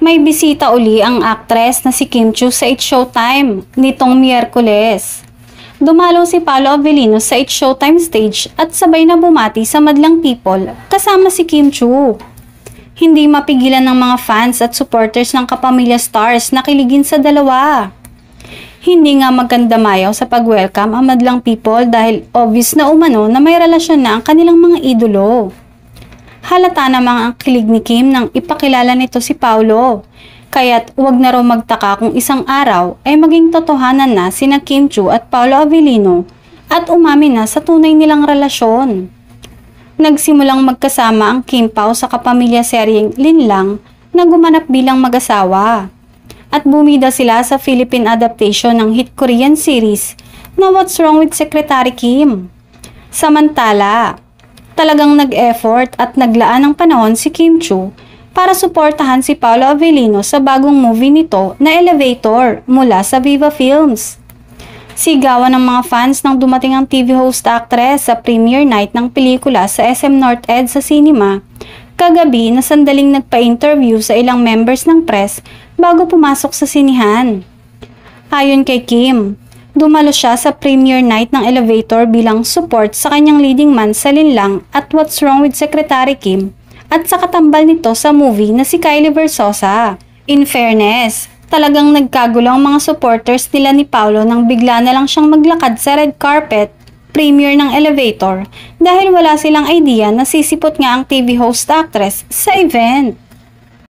May bisita uli ang aktres na si Kim Chiu sa It's Showtime nitong Miyerkules. Dumalo si Paolo Avellino sa It's Showtime stage at sabay na bumati sa madlang people kasama si Kim Chiu. Hindi mapigilan ng mga fans at supporters ng kapamilya stars na kiligin sa dalawa. Hindi nga magkandamayaw sa pag-welcome ang madlang people dahil obvious na umano na may relasyon na ang kanilang mga idolo. Halata namang ang kilig ni Kim nang ipakilala nito si Paolo. Kaya't huwag na raw magtaka kung isang araw ay maging totohanan na sina Kim Chiu at Paolo Avellino at umamin na sa tunay nilang relasyon. Nagsimulang magkasama ang Kim Pao sa kapamilya seryeng Linlang na gumanap bilang mag-asawa. At bumida sila sa Philippine adaptation ng hit Korean series na What's Wrong with Secretary Kim. Samantala, talagang nag-effort at naglaan ng panahon si Kim Chiu para suportahan si Paolo Avellino sa bagong movie nito na Elevator mula sa Viva Films. Sigawan ng mga fans nang dumating ang TV host actress sa premiere night ng pelikula sa SM North Ed sa cinema kagabi na sandaling nagpa-interview sa ilang members ng press bago pumasok sa sinihan. Ayon kay Kim, dumalo siya sa premiere night ng Elevator bilang support sa kanyang leading man sa Linlang at What's Wrong with Secretary Kim at sa katambal nito sa movie na si Kylie Versosa. In fairness, talagang nagkagulo ang mga supporters nila ni Paolo nang bigla na lang siyang maglakad sa red carpet premiere ng Elevator dahil wala silang idea na sisipot nga ang TV host actress sa event.